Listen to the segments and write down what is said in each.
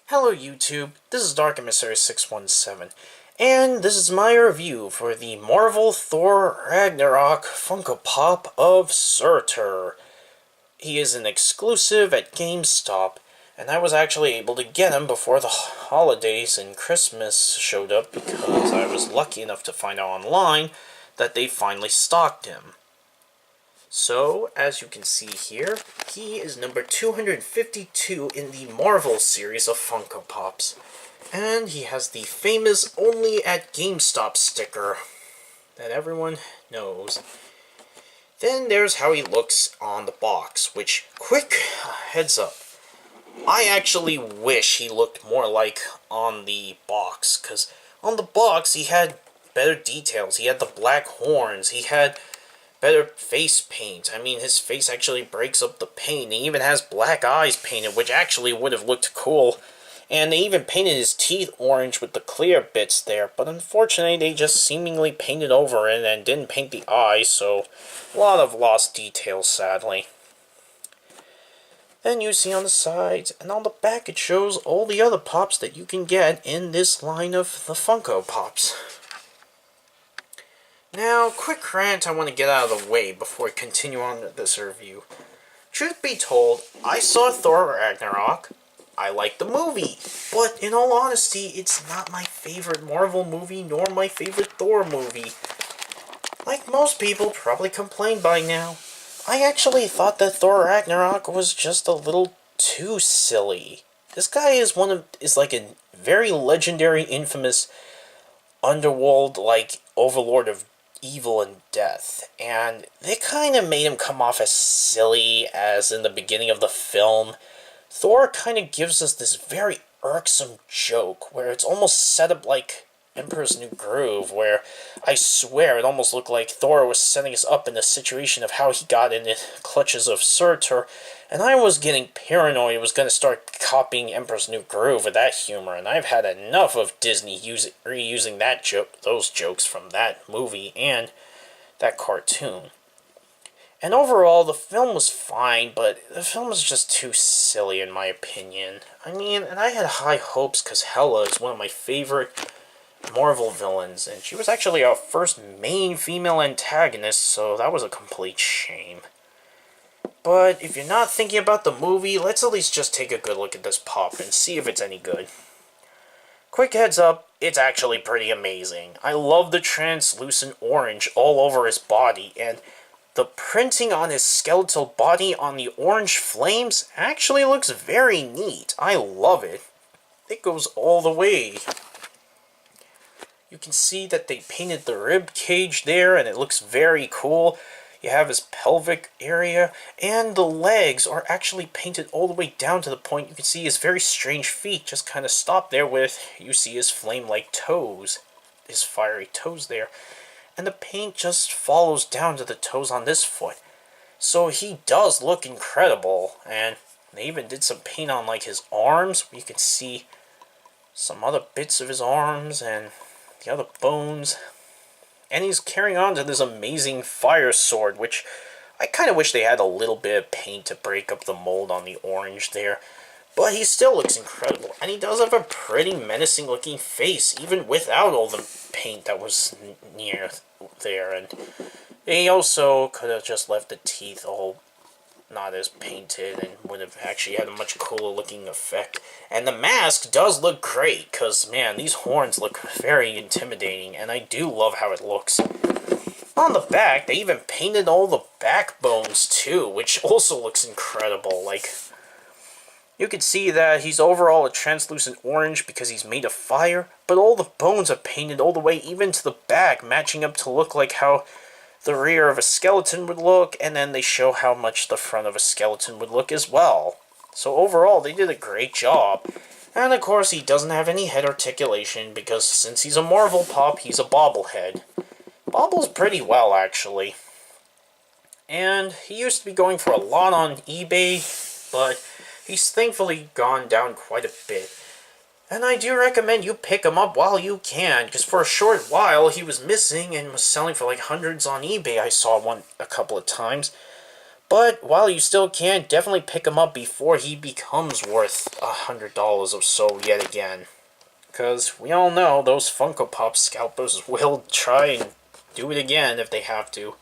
Hello YouTube, this is Dark Emissary 617, and this is my review for the Marvel Thor Ragnarok Funko Pop of Surtur. He is an exclusive at Gamestop, and I was actually able to get him before the holidays and Christmas showed up because I was lucky enough to find out online that they finally stocked him. So, as you can see here, he is number 252 in the Marvel series of Funko Pops. And he has the famous only at GameStop sticker that everyone knows. Then there's how he looks on the box, which, quick heads up, I actually wish he looked more like on the box, because on the box he had better details. He had the black horns, he had better face paint. I mean, his face actually breaks up the paint. He even has black eyes painted, which actually would have looked cool. And they even painted his teeth orange with the clear bits there. But unfortunately, they just seemingly painted over it and didn't paint the eyes, so a lot of lost details, sadly. Then you see on the sides, and on the back it shows all the other Pops that you can get in this line of the Funko Pops. Now, quick rant I want to get out of the way before I continue on this review. Truth be told, I saw Thor Ragnarok. I liked the movie, but in all honesty, it's not my favorite Marvel movie nor my favorite Thor movie. Like most people probably complained by now, I actually thought that Thor Ragnarok was just a little too silly. This guy is like a very legendary, infamous underworld like overlord of evil and death, and they kind of made him come off as silly as in the beginning of the film. Thor kind of gives us this very irksome joke where it's almost set up like Emperor's New Groove, where I swear it almost looked like Thor was setting us up in the situation of how he got in the clutches of Surtur, and I was getting paranoid he was going to start copying Emperor's New Groove with that humor, and I've had enough of Disney reusing those jokes from that movie and that cartoon. And overall, the film was fine, but the film was just too silly in my opinion. I mean, and I had high hopes because Hela is one of my favorite Marvel villains, and she was actually our first main female antagonist, so that was a complete shame. But if you're not thinking about the movie, let's at least just take a good look at this Pop and see if it's any good. Quick heads up, it's actually pretty amazing. I love the translucent orange all over his body, and the printing on his skeletal body on the orange flames actually looks very neat. I love it. It goes all the way. You can see that they painted the rib cage there, and it looks very cool. You have his pelvic area, and the legs are actually painted all the way down to the point you can see his very strange feet just kind of stop there with, you see his flame-like toes, his fiery toes there. And the paint just follows down to the toes on this foot. So he does look incredible, and they even did some paint on like his arms. You can see some other bits of his arms and the other bones. And he's carrying on to this amazing fire sword, which I kind of wish they had a little bit of paint to break up the mold on the orange there. But he still looks incredible, and he does have a pretty menacing looking face, even without all the paint that was near there. And they also could have just left the teeth all not as painted and would have actually had a much cooler looking effect. And the mask does look great, because man, these horns look very intimidating, and I do love how it looks. On the back, they even painted all the backbones too, which also looks incredible. Like, you can see that he's overall a translucent orange because he's made of fire, but all the bones are painted all the way even to the back, matching up to look like how the rear of a skeleton would look, and then they show how much the front of a skeleton would look as well. So overall, they did a great job. And of course, he doesn't have any head articulation, because since he's a Marvel Pop, he's a bobblehead. Bobbles pretty well, actually. And he used to be going for a lot on eBay, but he's thankfully gone down quite a bit. And I do recommend you pick him up while you can, because for a short while he was missing and was selling for like hundreds on eBay. I saw one a couple of times. But while you still can, definitely pick him up before he becomes worth $100 or so yet again. Because we all know those Funko Pop scalpers will try and do it again if they have to.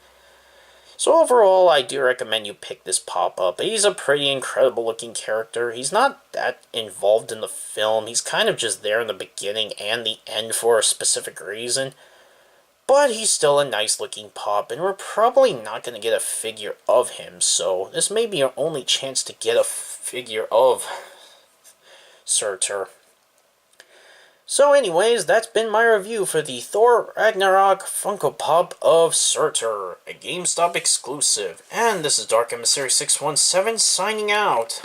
So overall, I do recommend you pick this pop up. He's a pretty incredible looking character. He's not that involved in the film. He's kind of just there in the beginning and the end for a specific reason. But he's still a nice looking pop, and we're probably not going to get a figure of him, so this may be our only chance to get a figure of Surtur. So anyways, that's been my review for the Thor Ragnarok Funko Pop of Surtur, a GameStop exclusive. And this is Dark Emissary 617 signing out.